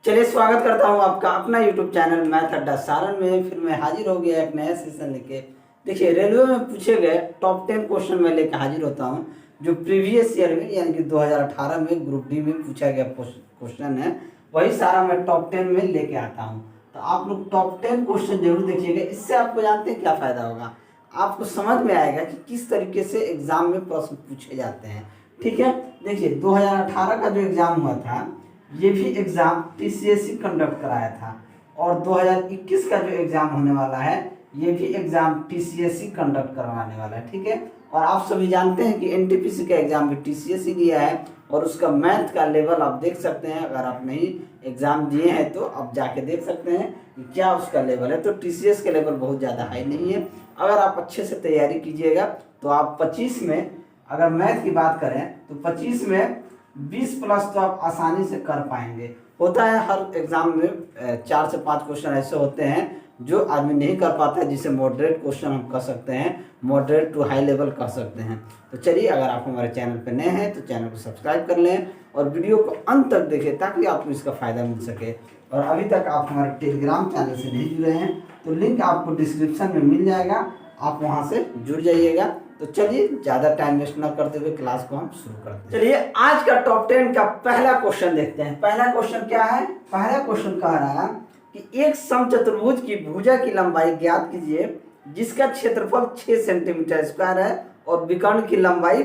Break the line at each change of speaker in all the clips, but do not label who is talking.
चलिए स्वागत करता हूँ आपका अपना यूट्यूब चैनल मैथ अड्डा सारण में। फिर मैं हाजिर हो गया एक नया सेशन लेके। देखिए, रेलवे में पूछे गए टॉप 10 क्वेश्चन मैं लेकर हाजिर होता हूँ जो प्रीवियस ईयर में यानी कि 2018 में ग्रुप डी में पूछा गया क्वेश्चन है, वही सारा मैं टॉप 10 में लेके आता हूँ। तो आप लोग टॉप 10 क्वेश्चन जरूर देखिएगा। इससे आपको जानते हैं क्या फ़ायदा होगा, आपको समझ में आएगा कि किस तरीके से एग्ज़ाम में प्रश्न पूछे जाते हैं। ठीक है, देखिए 2018 का जो एग्ज़ाम हुआ था ये भी एग्ज़ाम टीसीएससी कंडक्ट कराया था, और 2021 का जो एग्ज़ाम होने वाला है ये भी एग्ज़ाम टीसीएससी कंडक्ट करवाने वाला है। ठीक है, और आप सभी जानते हैं कि एनटीपीसी का एग्ज़ाम भी टीसीएससी लिया है, और उसका मैथ का लेवल आप देख सकते हैं। अगर आप नहीं एग्ज़ाम दिए हैं तो आप जाके देख सकते हैं कि क्या उसका लेवल है। तो टीसीएस का लेवल बहुत ज़्यादा हाई नहीं है। अगर आप अच्छे से तैयारी कीजिएगा तो आप 25 में, अगर मैथ की बात करें तो 25 में 20+ तो आप आसानी से कर पाएंगे। होता है हर एग्ज़ाम में 4 से 5 क्वेश्चन ऐसे होते हैं जो आदमी नहीं कर पाता है, जिसे मॉडरेट क्वेश्चन हम कह सकते हैं, मॉडरेट टू हाई लेवल कह सकते हैं। तो चलिए, अगर आप हमारे चैनल पर नए हैं तो चैनल को सब्सक्राइब कर लें और वीडियो को अंत तक देखें ताकि आपको इसका फ़ायदा मिल सके। और अभी तक आप हमारे टेलीग्राम चैनल से नहीं जुड़े हैं तो लिंक आपको डिस्क्रिप्शन में मिल जाएगा, आप वहाँ से जुड़ जाइएगा। तो चलिए, ज़्यादा टाइम वेस्ट ना करते हुए क्लास को हम शुरू करते हैं। चलिए, आज का टॉप 10 का पहला क्वेश्चन देखते हैं। पहला क्वेश्चन क्या है? पहला क्वेश्चन कह रहा है कि एक समचतुर्भुज की भुजा की लंबाई ज्ञात कीजिए जिसका क्षेत्रफल 6 सेंटीमीटर स्क्वायर है और विकर्ण की लंबाई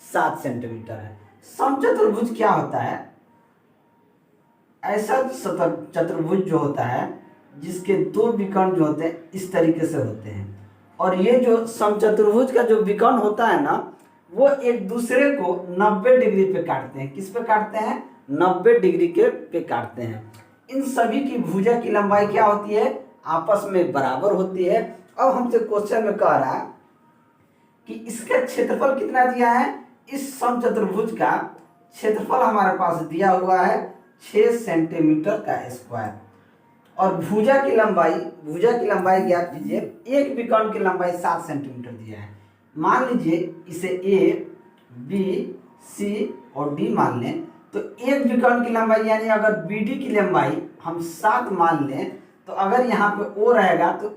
7 सेंटीमीटर है। समचतुर्भुज क्या होता है? ऐसा चतुर्भुज जो होता है जिसके दो विकर्ण जो होते हैं इस तरीके से होते हैं, और ये जो समचतुर्भुज का जो विकर्ण होता है ना, वो एक दूसरे को 90 डिग्री पे काटते हैं। किस पे काटते हैं? 90 डिग्री के पे काटते हैं। इन सभी की भुजा की लंबाई क्या होती है? आपस में बराबर होती है। अब हमसे क्वेश्चन में कह रहा है कि इसका क्षेत्रफल कितना दिया है। इस समचतुर्भुज का क्षेत्रफल हमारे पास दिया हुआ है 6 सेंटीमीटर का स्क्वायर, और भुजा की लंबाई ज्ञात कीजिए। एक विकर्ण की लंबाई 7 सेंटीमीटर दिया है। मान लीजिए इसे ए, बी, सी और डी मान लें, तो एक विकर्ण की लंबाई यानी अगर बी डी की लंबाई हम 7 मान लें, तो अगर यहाँ पे ओ रहेगा तो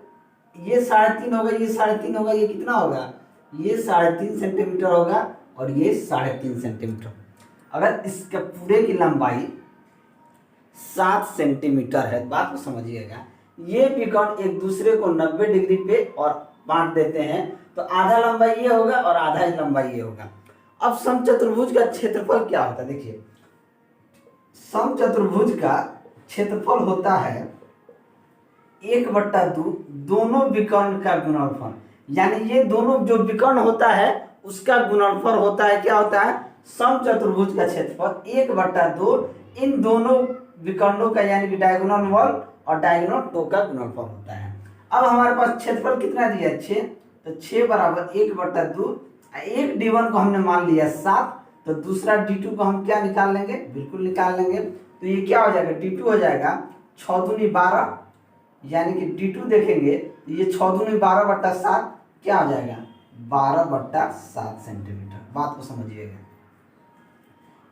ये 3.5 होगा, ये 3.5 होगा, ये कितना होगा? ये 3.5 सेंटीमीटर होगा और ये 3.5 सेंटीमीटर। अगर इसके पूरे की लंबाई 7 सेंटीमीटर है, बात को समझिएगा। ये विकर्ण एक दूसरे को 90 डिग्री पे और बांट देते हैं, तो आधा लंबाई ये होगा और आधा लंबाई ये होगा। अब समचतुर्भुज का क्षेत्रफल क्या होता है? देखिए, समचतुर्भुज का क्षेत्रफल होता है 1/2 दोनों विकर्ण का गुणनफल, यानी ये दोनों जो विकर्ण होता है उसका गुणनफल होता है। क्या होता है? समचतुर्भुज का क्षेत्रफल 1/2 इन दोनों विकर्णों का यानी कि डायगोनल वॉल और डायगोनल टो का गुणनफल होता है। अब हमारे पास क्षेत्रफल कितना दिया है? 6, तो 6 बराबर 1/2। एक D1 को हमने मान लिया 7, तो दूसरा D2 को हम क्या निकाल लेंगे? बिल्कुल निकाल लेंगे। तो ये क्या हो जाएगा? D2 हो जाएगा 6 दूनी 12, यानी कि D2 देखेंगे तो ये 6 दूनी 12/7 क्या हो जाएगा? 12/7 सेंटीमीटर। बात को समझिएगा।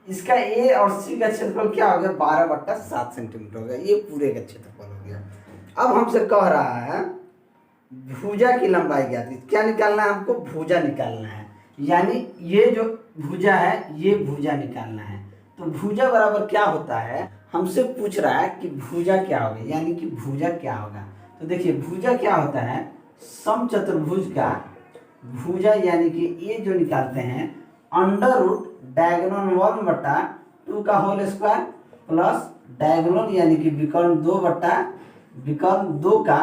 इसका ए और सी का क्षेत्रफल क्या हो गया? 12/7 सेंटीमीटर हो गया। ये पूरे का क्षेत्रफल हो गया। अब हमसे कह रहा है भुजा की लंबाई ज्ञात कीजिए। क्या निकालना है हमको? भुजा निकालना है, यानी ये जो भुजा है ये भुजा निकालना है। तो भुजा बराबर क्या होता है? हमसे पूछ रहा है कि भुजा क्या होगा, यानी कि भुजा क्या होगा। तो देखिए, भुजा क्या होता है? समचतुर्भुज का भुजा यानी कि ये जो निकालते हैं √ डायगोनल 1/2 का होल स्क्वायर प्लस डायगोनल यानी कि विकर्ण 2 का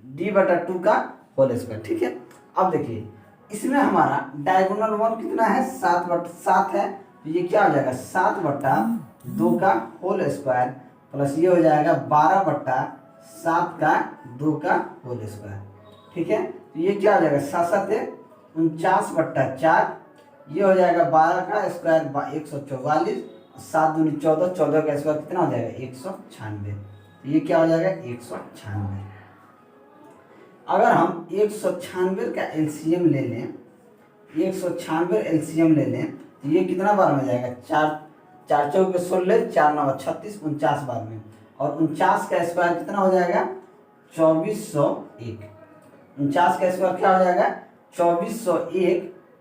D/2 का होल स्क्वायर। ठीक है, अब देखिए इसमें हमारा डायगोनल 1 कितना है? 7/7 है, तो ये क्या हो जाएगा? 7/2 का होल स्क्वायर प्लस ये हो जाएगा 12/7 का 2 का होल स्क्वायर। ठीक है, तो ये क्या हो जाएगा? 7 49/4, ये हो जाएगा 12 का स्क्वायर 144, 7 दूनी 14, 14 का स्क्वायर कितना हो जाएगा? 196। तो ये क्या हो जाएगा? 196। अगर हम 196 का एलसीएम ले लें, 196 एलसीएम ले लें तो ये कितना बार में जाएगा? 4 चौके 16, 4 9 36, 49 बार में, और 49 का स्क्वायर कितना हो जाएगा 2401। 49 का स्क्वायर क्या हो जाएगा 2401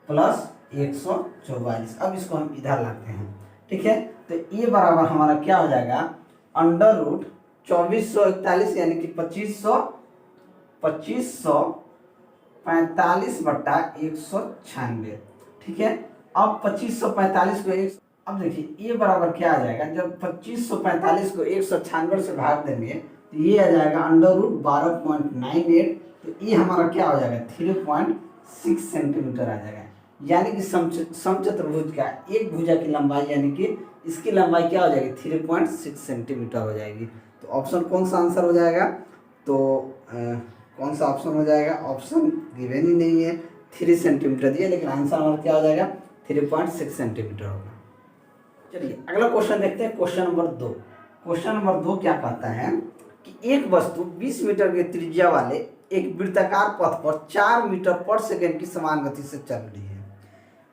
प्लस 144। अब इसको हम इधर लाते हैं, ठीक है। तो ये बराबर हमारा क्या हो जाएगा अंडर रूट 2441 यानी कि 2545 बटा 196, ठीक है। अब 2545 को एक, अब देखिए ये बराबर क्या आ जाएगा, जब 2545 को 196 से भाग देंगे तो ये आ जाएगा अंडर रूट 12.98। तो ये हमारा क्या हो जाएगा 3.6 सेंटीमीटर आ जाएगा। यानी कि समचतुर्भुज का एक भुजा की लंबाई यानी कि इसकी लंबाई क्या हो जाएगी 3.6 सेंटीमीटर हो जाएगी। तो ऑप्शन कौन सा आंसर हो जाएगा, तो कौन सा ऑप्शन हो जाएगा, ऑप्शन गिवन ही नहीं है, 3 सेंटीमीटर दिए, लेकिन आंसर हमारा क्या हो जाएगा 3.6 सेंटीमीटर होगा। चलिए अगला क्वेश्चन देखते हैं, क्वेश्चन नंबर 2। क्वेश्चन नंबर 2 क्या कहता है कि एक वस्तु 20 मीटर की त्रिज्या वाले एक वृत्ताकार पथ पर 4 मीटर पर सेकंड की समान गति से चल रही है।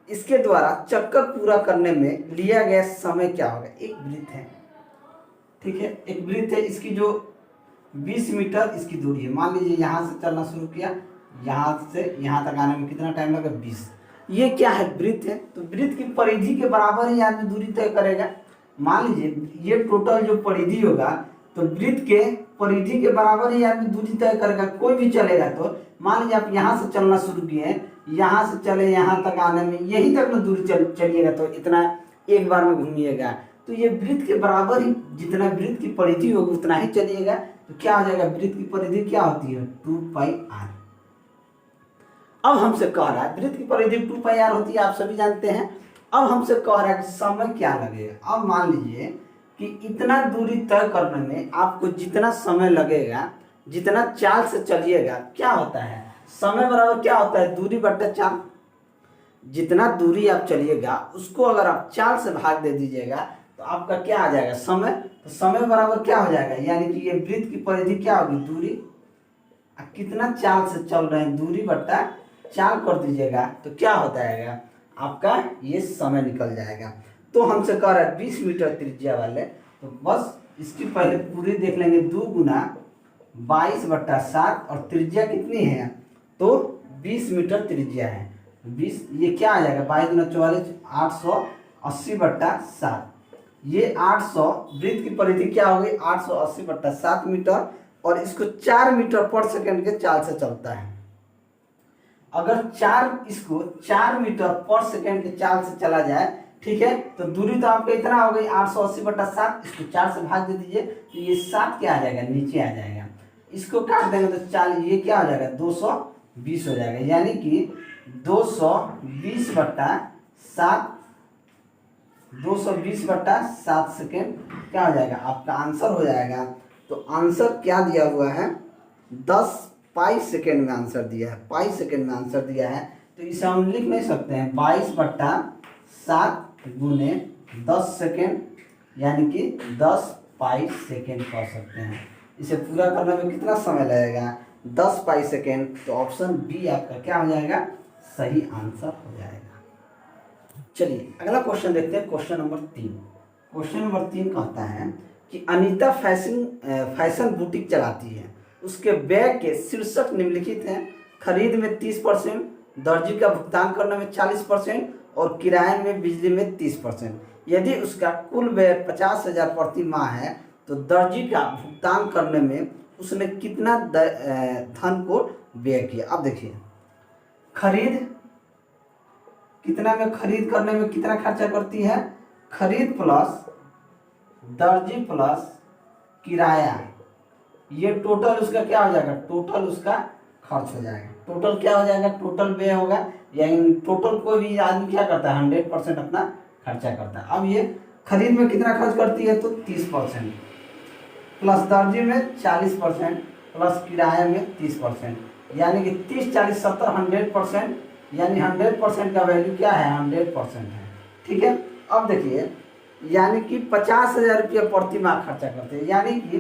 इसके द्वारा चक्कर पूरा करने में लिया गया समय क्या होगा। एक वृत्त है, ठीक है, एक वृत्त है, इसकी जो 20 मीटर इसकी दूरी है। मान लीजिए यहाँ से चलना शुरू किया, यहाँ से यहाँ तक आने में कितना टाइम लगा 20। ये क्या है वृत्त है, तो वृत्त की परिधि के बराबर ही आदमी दूरी तय करेगा। मान लीजिए ये टोटल जो परिधि होगा तो वृत्त के परिधि के बराबर ही आदमी दूरी तय करेगा। कोई भी चलेगा तो मान लीजिए आप यहाँ से चलना शुरू किए, यहाँ से चले यहाँ तक आने में यहीं तक ना दूरी चलिएगा तो इतना एक बार में घूमिएगा। तो ये वृत्त के बराबर ही जितना वृत्त की परिधि होगी उतना ही चलिएगा। तो क्या हो जाएगा वृत्त की परिधि क्या होती है 2πr। अब हमसे कह रहा है वृत्त की परिधि 2πr होती है, आप सभी जानते हैं। अब हमसे कह रहा है कि समय क्या लगेगा। अब मान लीजिए कि इतना दूरी तय करने में आपको जितना समय लगेगा, जितना चाल से चलिएगा, क्या होता है समय बराबर क्या होता है दूरी बट्टा चाल। जितना दूरी आप चलिएगा उसको अगर आप चाल से भाग दे दीजिएगा तो आपका क्या आ जाएगा समय। तो समय बराबर क्या हो जाएगा, यानी कि ये वृत्त की परिधि क्या होगी दूरी, कितना चाल से चल रहे हैं दूरी बट्टा चाल कर दीजिएगा तो क्या हो जाएगा आपका ये समय निकल जाएगा। तो हमसे कह रहा है 20 मीटर त्रिज्या वाले, तो बस इसकी पहले पूरी देख लेंगे। 2 गुना 22/7 और त्रिज्या कितनी है तो 20 मीटर त्रिज्या है। 20 ये क्या आ जाएगा 22 गुना 44 880/7। ये 800 वृत्त की परिधि क्या हो गई 880/7 मीटर, और इसको 4 मीटर पर सेकंड के चाल से चलता है। अगर इसको 4 मीटर पर सेकंड के चाल से चला जाए, ठीक है, तो दूरी तो आपका इतना हो गई 880/7, इसको 4 से भाग दे दीजिए तो ये 7 क्या आ जाएगा नीचे आ जाएगा। इसको काट देंगे तो 40, ये क्या हो जाएगा 220 हो जाएगा। यानी कि 220/7 सेकेंड क्या हो जाएगा आपका आंसर हो जाएगा। तो आंसर क्या दिया हुआ है 10 पाई सेकेंड में आंसर दिया है, पाई सेकेंड में आंसर दिया है। तो इसे हम लिख नहीं सकते हैं 22/7 गुने 10 सेकेंड, यानी कि 10 पाई सेकेंड कर सकते हैं। इसे पूरा करने में कितना समय लगेगा 10 पाई सेकेंड। तो ऑप्शन बी आपका क्या हो जाएगा सही आंसर हो जाएगा। चलिए अगला क्वेश्चन देखते हैं, क्वेश्चन नंबर 3। क्वेश्चन नंबर 3 कहता है कि अनीता फैशन बुटीक चलाती है, उसके व्यय के शीर्षक निम्नलिखित हैं। खरीद में 30%, दर्जी का भुगतान करने में 40% और किराए में बिजली में 30%। यदि उसका कुल व्यय 50,000 प्रति माह है तो दर्जी का भुगतान करने में उसने कितना धन को व्यय किया। अब देखिए खरीद कितना में, खरीद करने में कितना खर्चा करती है, खरीद प्लस दर्जी प्लस किराया, ये टोटल उसका क्या हो जाएगा, टोटल उसका खर्च हो जाएगा। टोटल क्या हो जाएगा, टोटल व्यय होगा। यानी टोटल कोई भी आदमी क्या करता है 100% अपना खर्चा करता है। अब ये खरीद में कितना खर्च करती है तो 30%, प्लस दर्जी में 40%, प्लस किराए में 30%, यानी कि 30 40 70 100%, यानी 100% का वैल्यू क्या है 100% है। ठीक है, अब देखिए यानी कि 50,000 रुपया प्रति माह खर्चा करते हैं, यानी कि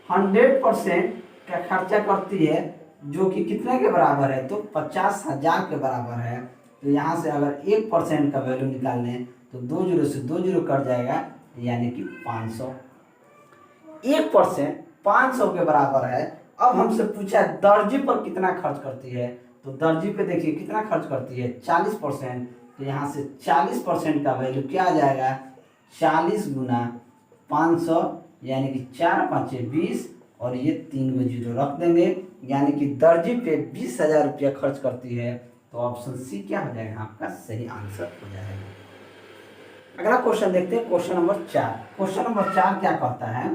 100% का खर्चा करती है, जो कि कितने के बराबर है तो 50,000 के बराबर है। तो यहाँ से अगर 1% का वैल्यू निकाल लें तो 2 जीरो से 2 जीरो कट जाएगा, यानी कि 500। 1% 500 के बराबर है। अब हमसे पूछा है दर्जी पर कितना खर्च करती है, तो दर्जी पे देखिए कितना खर्च करती है 40%। तो यहाँ से 40% का वैल्यू क्या आ जाएगा, 40 गुना 500, यानी कि 4 5 20, और ये 3 गो जीरो रख देंगे, यानी कि दर्जी पे 20,000 रुपया खर्च करती है। तो ऑप्शन सी क्या हो जाएगा, आपका सही आंसर हो जाएगा। अगला क्वेश्चन देखते हैं, क्वेश्चन नंबर 4। क्वेश्चन नंबर 4 क्या कहता है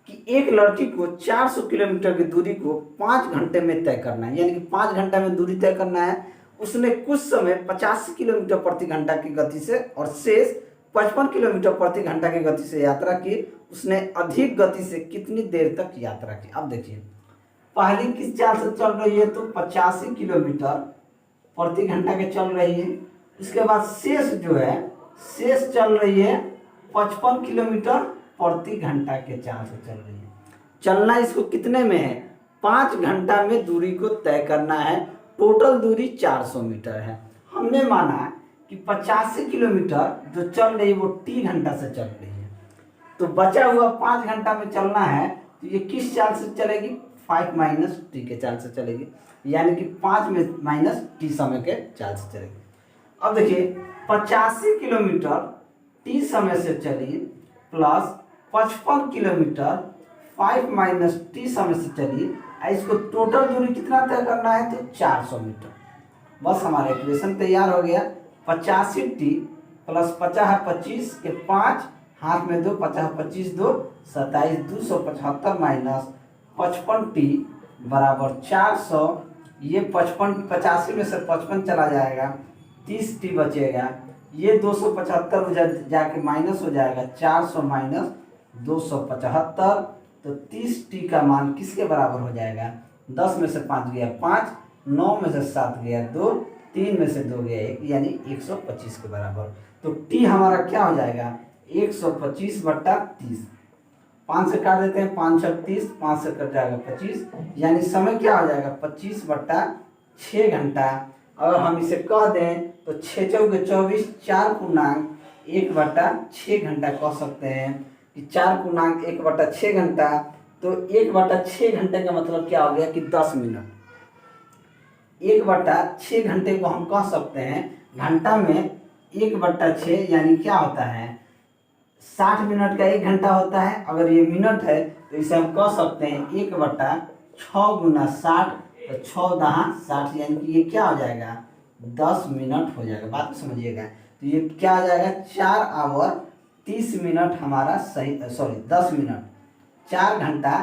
कि एक लड़की को 400 किलोमीटर की दूरी को 5 घंटे में तय करना है, यानी कि 5 घंटा में दूरी तय करना है। उसने कुछ समय 85 किलोमीटर प्रति घंटा की गति से और शेष 55 किलोमीटर प्रति घंटा की गति से यात्रा की। उसने अधिक गति से कितनी देर तक यात्रा की। अब देखिए पहली किस चाल से चल रही है, तो 85 किलोमीटर प्रति घंटा के चल रही है। उसके बाद शेष जो है, शेष चल रही है 55 किलोमीटर प्रति घंटा के चाल से चल रही है। चलना इसको कितने में है, 5 घंटा में दूरी को तय करना है। टोटल दूरी 400 मीटर है। हमने माना कि 85 किलोमीटर जो चल रही है वो टी घंटा से चल रही है, तो बचा हुआ 5 घंटा में चलना है, तो ये किस चाल से चलेगी, 5 माइनस टी के चाल से चलेगी, यानी कि 5 में माइनस टी समय के चाल से चलेगी। अब देखिए 85 किलोमीटर टी समय से चली प्लस 55 किलोमीटर 5 माइनस टी समय से चली, इसको टोटल दूरी कितना तय करना है, तो 400 मीटर। बस हमारा इक्वेशन तैयार हो गया। 85 टी प्लस 50 है 25 के 5, हाथ में 2, 50 25 2 27, 275 माइनस 55 टी बराबर 400। ये 55 85 में से 55 चला जाएगा, 30 टी बचेगा। ये 275 जाके माइनस हो जाएगा, 400 माइनस 275, तो 30 टी का मान किसके बराबर हो जाएगा, 10 में से 5 गया 5, 9 में से 7 गया 2, 3 में से 2 गया 1, यानी 125 के बराबर। तो टी हमारा क्या हो जाएगा, 125 बट्टा 30। 5 से काट देते हैं, 5 छक 30, 5 से कट जाएगा 25, यानी समय क्या हो जाएगा 25 बट्टा 6 घंटा। अगर हम इसे कह दें तो 6 चौके 24, 4 पूर्णांक 1 बट्टा 6 घंटा कह सकते हैं कि 4 पूर्णांक 1 बट्टा 6 घंटा। तो 1 बट्टा 6 घंटे का मतलब क्या हो गया कि 10 मिनट। 1 बट्टा 6 घंटे को हम कह सकते हैं घंटा में 1 बट्टा 6, यानी क्या होता है 60 मिनट का 1 घंटा होता है। अगर ये मिनट है तो इसे हम कह सकते हैं 1 बट्टा 6 गुना 60, तो 6 दहा 60, यानी कि ये क्या हो जाएगा 10 मिनट हो जाएगा। बात समझिएगा, तो ये क्या आ जाएगा 4 आवर 30 मिनट हमारा सही, 10 मिनट, 4 घंटा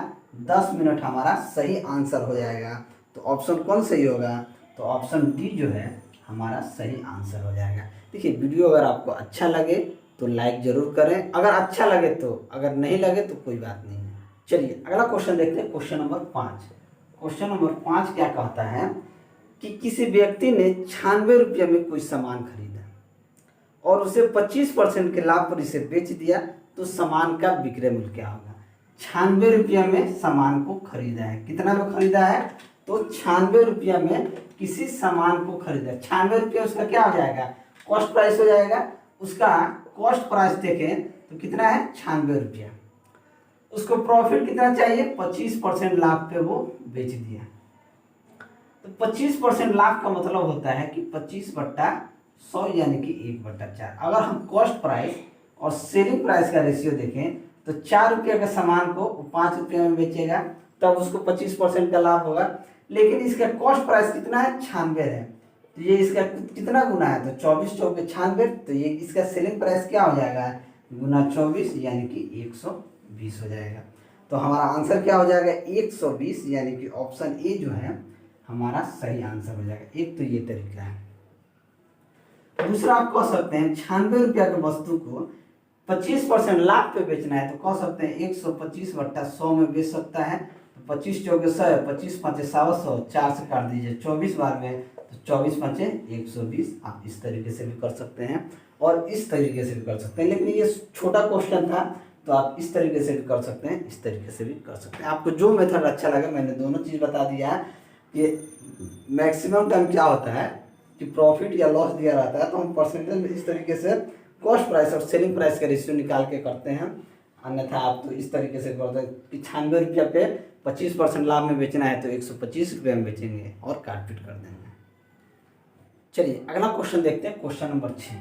10 मिनट हमारा सही आंसर हो जाएगा। तो ऑप्शन कौन सही होगा, तो ऑप्शन डी जो है हमारा सही आंसर हो जाएगा। देखिए वीडियो अगर आपको अच्छा लगे तो लाइक ज़रूर करें, अगर अच्छा लगे तो, अगर नहीं लगे तो कोई बात नहीं है। चलिए अगला क्वेश्चन देखते हैं, क्वेश्चन नंबर 5। क्वेश्चन नंबर 5 क्या कहता है कि किसी व्यक्ति ने 96 रुपये में कोई सामान खरीदा और उसे 25% के लाभ पर इसे बेच दिया, तो सामान का विक्रय मूल्य क्या होगा। 96 रुपये में सामान को खरीदा है, कितना में खरीदा है, तो 96 रुपये में किसी सामान को खरीदा। 96 रुपये उसका क्या हो जाएगा, कॉस्ट प्राइस हो जाएगा। उसका कॉस्ट प्राइस देखें तो कितना है 96 रुपया। उसको प्रॉफिट कितना चाहिए, 25% लाभ पे वो बेच दिया। तो 25% लाभ का मतलब होता है कि 25 बट्टा 100, यानी कि 1/4। अगर हम कॉस्ट प्राइस और सेलिंग प्राइस का रेशियो देखें तो 4 रुपये का सामान को 5 रुपये में बेचेगा, तब उसको 25% का लाभ होगा। लेकिन इसका कॉस्ट प्राइस कितना है 96 है, तो ये इसका कितना गुना है, तो 24 चौके 96, तो ये इसका सेलिंग प्राइस क्या हो जाएगा गुना 24, यानी कि 120 हो जाएगा। तो हमारा आंसर क्या हो जाएगा 120, यानी कि ऑप्शन ए जो है हमारा सही आंसर हो जाएगा। एक तो ये तरीका है। दूसरा आप कह सकते हैं 96 रुपया की वस्तु को 25% लाभ पे बेचना है, तो कह सकते हैं 125 बट्टा 100 में बेच सकता है। तो 25 चौके 100, 25 5 100, 4 से काट दीजिए 24 बार में, तो 24 5 120। आप इस तरीके से भी कर सकते हैं और इस तरीके से भी कर सकते हैं, लेकिन ये छोटा क्वेश्चन था तो आप इस तरीके से भी कर सकते हैं, इस तरीके से भी कर सकते हैं। आपको जो मेथड अच्छा लगे, मैंने दोनों चीज़ बता दिया है। ये मैक्सिमम टाइम क्या होता है कि प्रॉफिट या लॉस दिया रहता है, तो हम परसेंटेज में इस तरीके से कॉस्ट प्राइस और सेलिंग प्राइस का रेशियो निकाल के करते हैं, अन्यथा आप तो इस तरीके से करते हैं 96 रुपया पे 25% लाभ में बेचना है तो 125 रुपये में बेचेंगे और काट पीट कर देंगे। चलिए अगला क्वेश्चन देखते हैं, क्वेश्चन नंबर 6।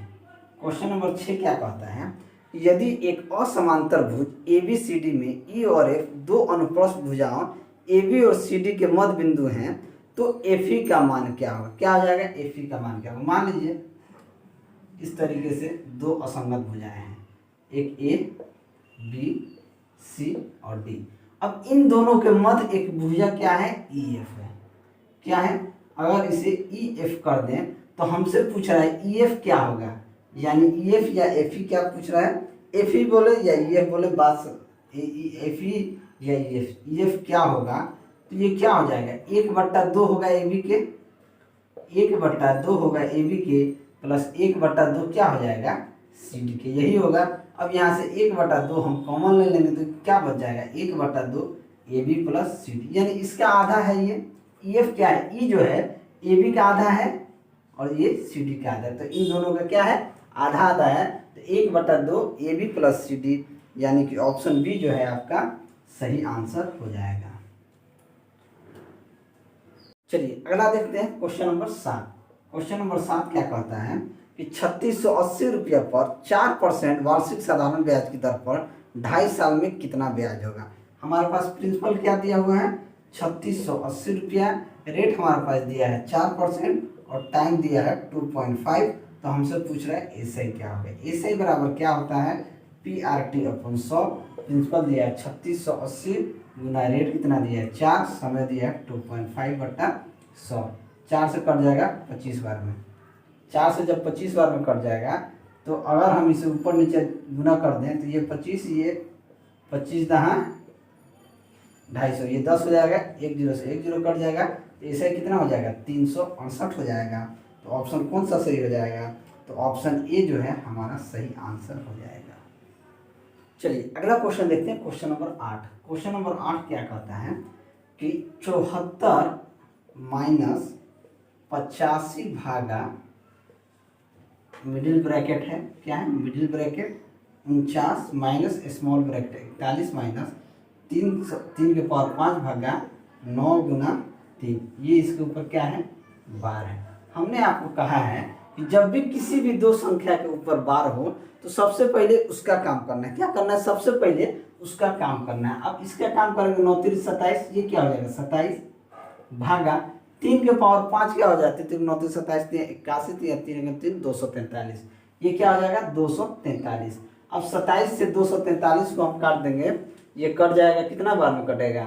क्वेश्चन नंबर 6 क्या कहता है, यदि एक असमांतर भुज ABCD में E और F दो अनुप्रस्थ भुजाओं AB और CD के मध्य बिंदु हैं तो FE का मान क्या होगा। क्या हो जाएगा, FE का मान क्या होगा। मान लीजिए इस तरीके से दो असंगत भुजाएं हैं, एक A B C और D। अब इन दोनों के मध्य एक भुजा क्या है, EF है। क्या है, अगर इसे EF कर दें तो हमसे पूछ रहा है EF क्या होगा, यानी EF या FE क्या पूछ रहा है, FE बोले या EF बोले, बात FE या EF क्या होगा। तो ये क्या हो जाएगा, 1/2 होगा AB के, 1/2 होगा AB के प्लस 1/2 क्या हो जाएगा CD के, यही होगा। अब यहाँ से 1/2 हम कॉमन ले लेंगे तो क्या बच जाएगा, 1/2 AB प्लस CD, यानी इसका आधा है ये। EF क्या है, E जो है AB का आधा है और ये CD का आधा है, तो इन दोनों का क्या है, आधा आधा है। तो 1/2 AB प्लस CD, यानी कि ऑप्शन बी जो है आपका सही आंसर हो जाएगा। चलिए अगला देखते हैं, क्वेश्चन नंबर 7। क्वेश्चन नंबर 7 क्या कहता है कि 3680 रुपया पर 4% वार्षिक साधारण ब्याज की दर पर 2.5 साल में कितना ब्याज होगा। हमारे पास प्रिंसिपल क्या दिया हुआ है, 3680 रुपया, रेट हमारे पास दिया है 4% और टाइम दिया है 2.5। तो हमसे पूछ रहा है एसआई क्या होगा। एसआई बराबर क्या होता है, PRT/100। प्रिंसिपल दिया है 3680 गुना रेट कितना दिया है 4, समय दिया है 2.5/100। 4 से कट जाएगा 25 बार में, 4 से जब 25 बार में कट जाएगा तो अगर हम इसे ऊपर नीचे गुना कर दें तो ये 25, ये 25 दहाँ 250, ये 10 हो जाएगा, 1 0 से 1 0 कट जाएगा, तो ऐसे कितना हो जाएगा 368 हो जाएगा। तो ऑप्शन कौन सा सही हो जाएगा, तो ऑप्शन ए जो है हमारा सही आंसर हो जाएगा। चलिए अगला क्वेश्चन देखते हैं, क्वेश्चन नंबर 8। क्वेश्चन नंबर 8 क्या कहता है कि 74 माइनस 85 भागा, मिडिल ब्रैकेट है, क्या है middle bracket, 49 minus small bracket 41 minus 3 के पावर 5 भागा 9 गुना 3, ये इसके ऊपर क्या है, बार है। हमने आपको कहा है कि जब भी किसी भी दो संख्या के ऊपर बार हो तो सबसे पहले उसका काम करना है। क्या करना है, सबसे पहले उसका काम करना है। अब इसका काम करेंगे 9 3 27, ये क्या हो जाएगा 27 भागा 3 के पावर 5 क्या हो जाती है, 3 9 3 27 3 81 3 3 243, ये क्या हो जाएगा 243। अब 27 से 243 को हम काट देंगे, ये कट जाएगा, कितना बार में कटेगा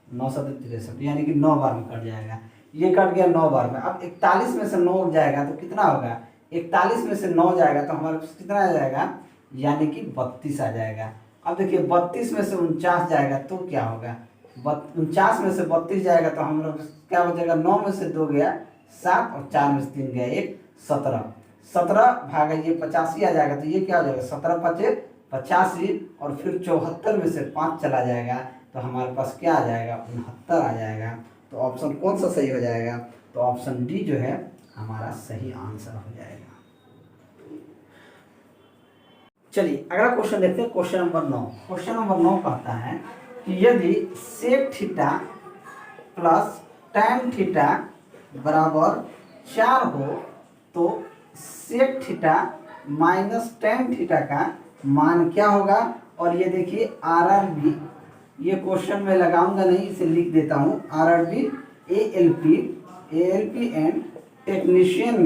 9 7 63, यानी कि 9 बार में कट जाएगा। ये कट गया 9 बार में। अब 41 में से 9 जाएगा तो कितना होगा, 41 में से 9 जाएगा तो हमारे पास कितना आ जाएगा, यानी कि 32 आ जाएगा। अब देखिए 32 में से 49 जाएगा तो क्या होगा, 49 में से 32 जाएगा तो हम लोग क्या बचेगा, 9 में से 2 गया 7 और 4 में से 3 गया 1, 17 भागा ये 85 आ जाएगा, तो ये क्या हो जाएगा 17 5 85 और फिर 74 में से 5 चला जाएगा तो हमारे पास क्या आ जाएगा 69 आ जाएगा। तो ऑप्शन कौन सा सही हो जाएगा, तो ऑप्शन डी जो है हमारा सही आंसर हो जाएगा। चलिए अगला क्वेश्चन देखते हैं, क्वेश्चन नंबर 9। क्वेश्चन नंबर 9 कहता है कि यदि sec theta plus tan theta बराबर 4 हो तो sec theta minus tan theta का मान क्या होगा। और ये देखिए RRB, ये क्वेश्चन में लगाऊंगा नहीं, इसे लिख देता हूँ, RRB ALP एंड टेक्नीशियन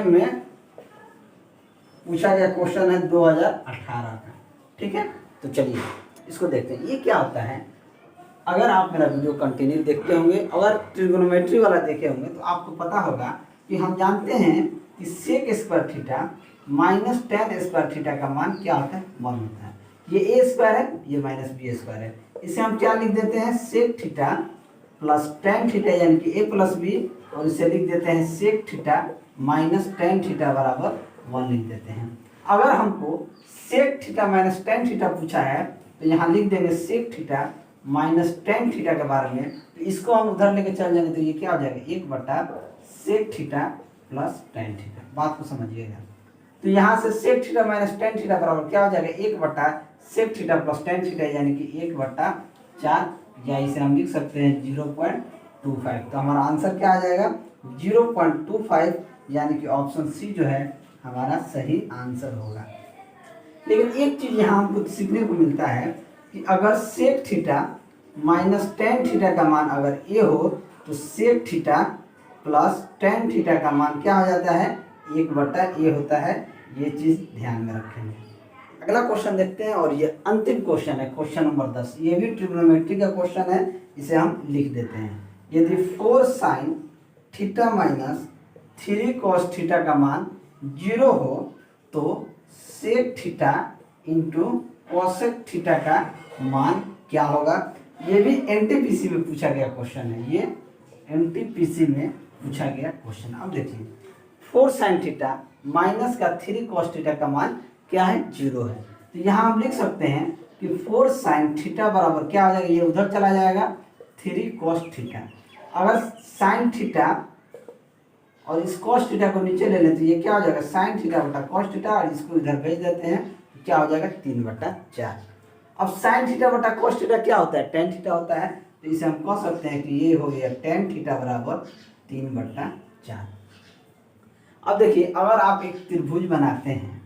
में पूछा गया क्वेश्चन है 2018 का, ठीक है। तो चलिए इसको देखते हैं, ये क्या होता है। अगर आप मेरा वीडियो कंटिन्यू देखते होंगे, अगर ट्रिगोनोमेट्री वाला देखे होंगे तो आपको पता होगा कि हम जानते हैं कि sec square theta minus tan square theta का मान क्या होता है, 1 होता है। ये ए स्क्वायर है, ये माइनस बी स्क्वायर है। इसे हम क्या लिख देते हैं, sec theta plus tan theta, यानी कि ए प्लस बी, और इसे लिख देते हैं sec theta minus tan theta बराबर 1 लिख देते हैं। अगर हमको sec theta minus tan theta पूछा है तो यहाँ लिख देंगे sec theta minus tan theta के बारे में, तो इसको हम उधर लेके चल जाएंगे तो ये क्या हो जाएगा 1 बटा sec theta plus tan theta. बात को समझिएगा। तो यहाँ से sec theta minus tan theta बराबर क्या हो जाएगा, 1/सेक थीटा प्लस टेन थीटा, यानी कि 1/4, या इसे हम लिख सकते हैं 0.25। तो हमारा आंसर क्या आ जाएगा, 0.25, यानी कि ऑप्शन सी जो है हमारा सही आंसर होगा। लेकिन एक चीज़ यहाँ हमको सीखने को मिलता है कि अगर sec theta minus tan theta का मान अगर ए हो तो sec theta plus tan theta का मान क्या हो जाता है, 1/a होता है। ये चीज़ ध्यान में रखेंगे। अगला क्वेश्चन देखते हैं, और ये अंतिम क्वेश्चन है, क्वेश्चन नंबर 10। ये भी ट्रिग्नोमेट्री का क्वेश्चन है, इसे हम लिख देते हैं। यदि 4 sine theta minus 3 cos theta का मान 0 हो तो sec theta into cosec theta का मान क्या होगा। ये भी एनटीपीसी में पूछा गया क्वेश्चन है, ये एनटीपीसी में पूछा गया क्वेश्चन। अब देखिए 4 साइन थीटा माइनस का 3 कॉस थीटा का मान क्या है, 0 है। तो यहाँ हम लिख सकते हैं कि 4 साइन थीटा बराबर क्या हो जाएगा, ये उधर चला जाएगा 3 कॉस थीटा। अगर साइन थीटा और इस कॉस थीटा को नीचे ले लें तो ये क्या हो जाएगा, साइन थीटा बटा कॉस थीटा, और इसको इधर भेज देते हैं तो क्या हो जाएगा 3/4। अब साइन थीटा बटा कॉस थीटा क्या होता है, टेन थीटा होता है। तो इसे हम कह सकते हैं कि ये हो गया टेन थीटा बराबर 3/4। अब देखिए अगर आप एक त्रिभुज बनाते हैं,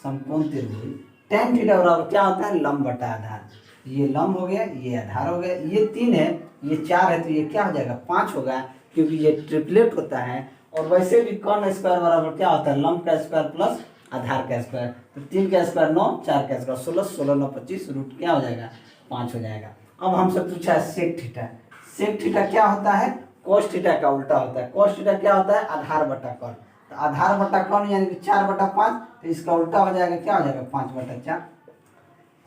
समकोण त्रिभुज, टेन थीटा बराबर क्या होता है, लंब बटा आधार। ये लंब हो गया, ये आधार हो गया, ये 3 है, ये 4 है, तो ये क्या हो जाएगा 5 होगा, क्योंकि ये ट्रिपलेट होता है। और वैसे भी कॉन स्क्वायर बराबर क्या होता है, लंब का स्क्वायर प्लस आधार का स्क्वायर। तो 3 का स्क्वायर 9, 4 का स्क्वायर 16, 16 9 25, रूट क्या हो जाएगा 5 हो जाएगा। अब हमसे पूछा है सेक थीटा। सेक थीटा क्या होता है, कोस थीटा का उल्टा होता है। कोस थीटा क्या होता है, आधार बटा कॉन। तो आधार बटा कॉन यानी कि 4/5, तो इसका उल्टा हो जाएगा, क्या हो जाएगा 5/4।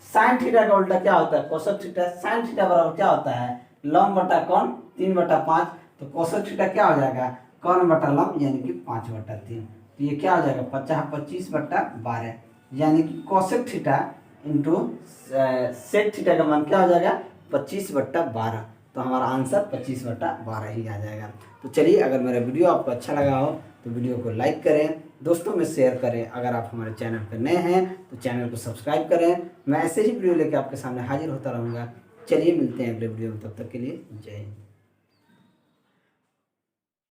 साइन थीटा का उल्टा क्या होता है, कोसेक थीटा। साइन थीटा बराबर क्या होता है, लंब बटा कॉन 3/5। तो कोसेक थीटा क्या हो जाएगा, कॉन बटा लंब यानी कि 5/3। तो ये क्या हो जाएगा 25/12, यानी कि cosec theta into sec theta का मान क्या हो जाएगा 25/12। तो हमारा आंसर 25/12 ही आ जाएगा। तो चलिए, अगर मेरा वीडियो आपको अच्छा लगा हो तो वीडियो को लाइक करें, दोस्तों में शेयर करें। अगर आप हमारे चैनल पर नए हैं तो चैनल को सब्सक्राइब करें। मैं ऐसे ही वीडियो लेकर आपके सामने हाजिर होता रहूँगा। चलिए मिलते हैं अगले वीडियो में, तब तक के लिए जय हिंद।